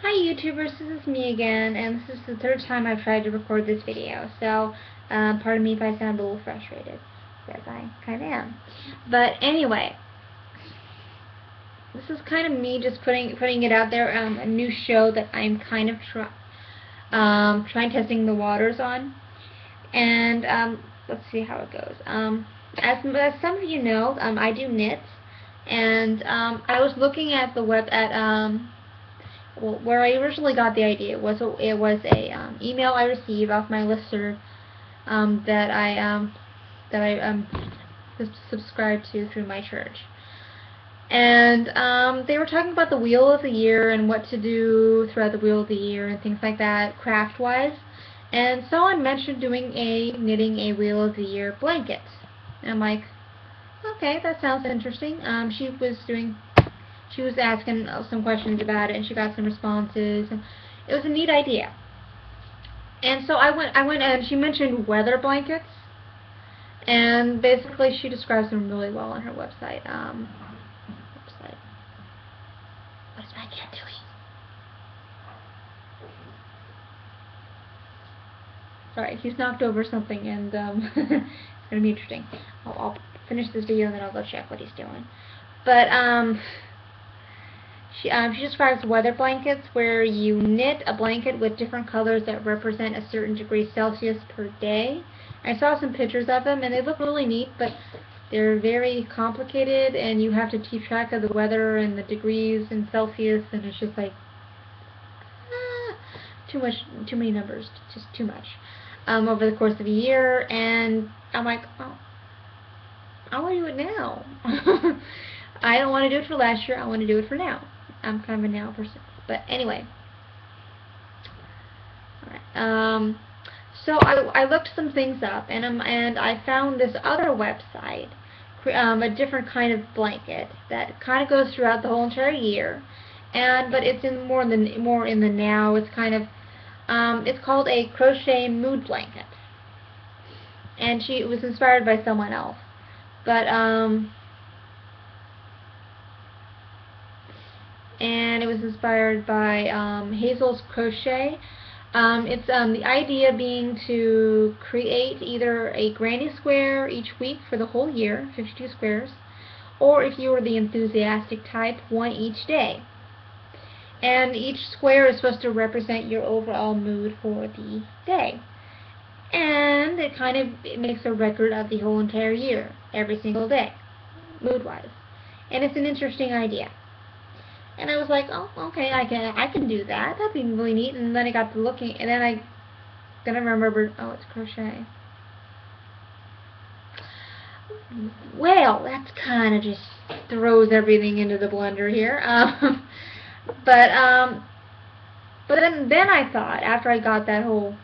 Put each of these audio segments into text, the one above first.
Hi YouTubers, this is me again, and this is the third time I've tried to record this video, so pardon me if I sound a little frustrated, because I kind of am. But anyway, this is kind of me just putting it out there, a new show that I'm kind of trying testing the waters on, and let's see how it goes. As some of you know, I do knits, and I was looking at the web well, where I originally got the idea was a email I received off my listserv that I subscribed to through my church, and they were talking about the wheel of the year and what to do throughout the wheel of the year and things like that, craft-wise. And someone mentioned knitting a wheel of the year blanket. And I'm like, okay, that sounds interesting. She was asking some questions about it, and she got some responses, and it was a neat idea. And so I went and she mentioned weather blankets, and basically she describes them really well on her website. What is my cat doing? Sorry, he's knocked over something, and it's gonna be interesting. I'll finish this video and then I'll go check what he's doing. But she describes weather blankets, where you knit a blanket with different colors that represent a certain degree Celsius per day. I saw some pictures of them, and they look really neat, but they're very complicated, and you have to keep track of the weather and the degrees in Celsius, and it's just like too many numbers, just too much over the course of a year. And I'm like, oh, I want to do it now. I don't want to do it for last year. I want to do it for now. I'm kind of a now person. But anyway. Alright. So I looked some things up, and I found this other website, a different kind of blanket that kind of goes throughout the whole entire year, but it's more in the now. It's kind of it's called a crochet mood blanket, and it was inspired by someone else, but and it was inspired by Hazel's Crochet. It's the idea being to create either a granny square each week for the whole year, 52 squares, or if you were the enthusiastic type, one each day. And each square is supposed to represent your overall mood for the day. And it makes a record of the whole entire year, every single day, mood-wise. And it's an interesting idea. And I was like, oh, okay, I can do that. That'd be really neat. And then I got to looking, and then I remembered, oh, it's crochet. Well, that kind of just throws everything into the blender here. But then I thought, after I got that whole,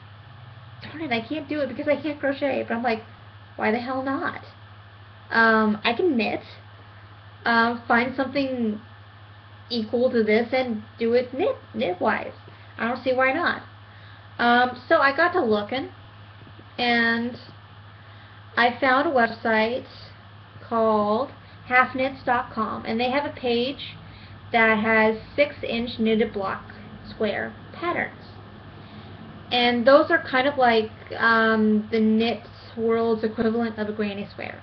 darn it, I can't do it because I can't crochet. But I'm like, why the hell not? I can knit. Find something equal to this and do it knit-wise. I don't see why not. So I got to looking, and I found a website called halfknits.com, and they have a page that has 6-inch knitted block square patterns. And those are kind of like the knit world's equivalent of a granny square,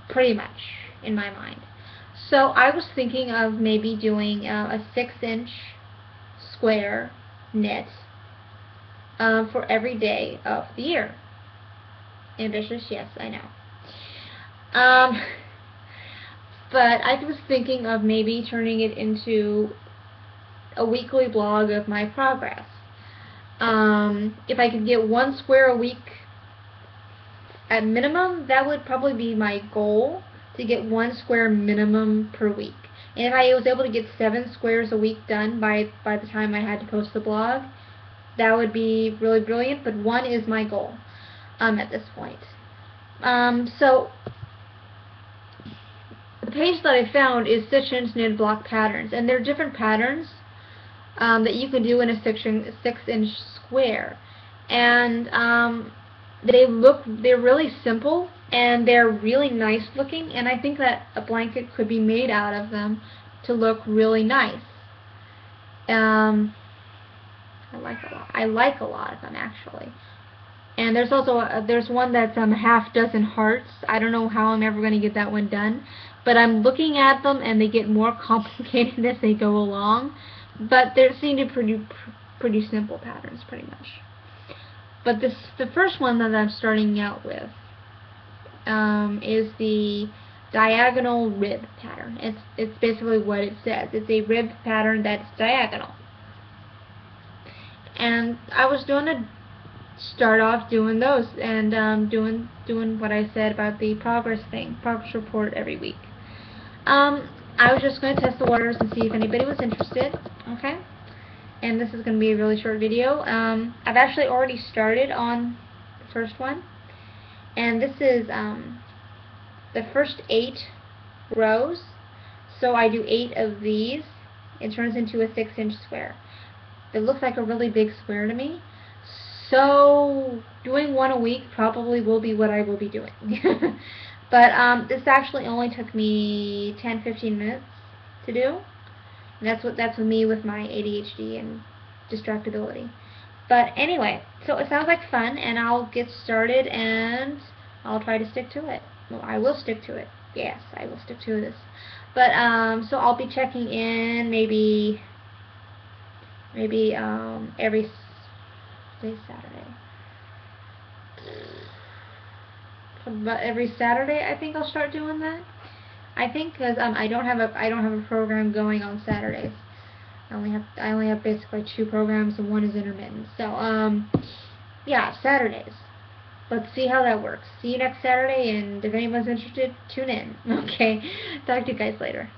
pretty much, in my mind. So I was thinking of maybe doing a 6-inch square knit for every day of the year. Ambitious, yes, I know. But I was thinking of maybe turning it into a weekly blog of my progress. If I could get 1 square a week at minimum, that would probably be my goal, to get 1 square minimum per week. And if I was able to get 7 squares a week done by the time I had to post the blog, that would be really brilliant, but 1 is my goal at this point. So the page that I found is 6-inch knitted block patterns, and there are different patterns that you can do in a 6-inch square, and they're really simple, and they're really nice looking, and I think that a blanket could be made out of them to look really nice. I like a lot. I like a lot of them, actually. And there's also there's one that's half dozen hearts. I don't know how I'm ever going to get that one done, but I'm looking at them and they get more complicated as they go along. But they seem to pretty simple patterns, pretty much. But the first one that I'm starting out with is the diagonal rib pattern. It's basically what it says. It's a rib pattern that's diagonal. And I was going to start off doing those and doing what I said about the progress report every week. I was just going to test the waters and see if anybody was interested. Okay. And this is going to be a really short video. I've actually already started on the first one, and this is the first 8 rows. So I do 8 of these. It turns into a 6-inch square. It looks like a really big square to me. So doing one a week probably will be what I will be doing. But this actually only took me 10-15 minutes to do. And that's with me with my ADHD and distractibility. But anyway, so it sounds like fun, and I'll get started and I'll try to stick to it. Well, I will stick to it. Yes, I will stick to this. But so I'll be checking in maybe every Saturday. But every Saturday, I think I'll start doing that. I think because I don't have a program going on Saturdays. I only have basically 2 programs, and one is intermittent. So yeah, Saturdays. Let's see how that works. See you next Saturday, and if anyone's interested, tune in. Okay, talk to you guys later.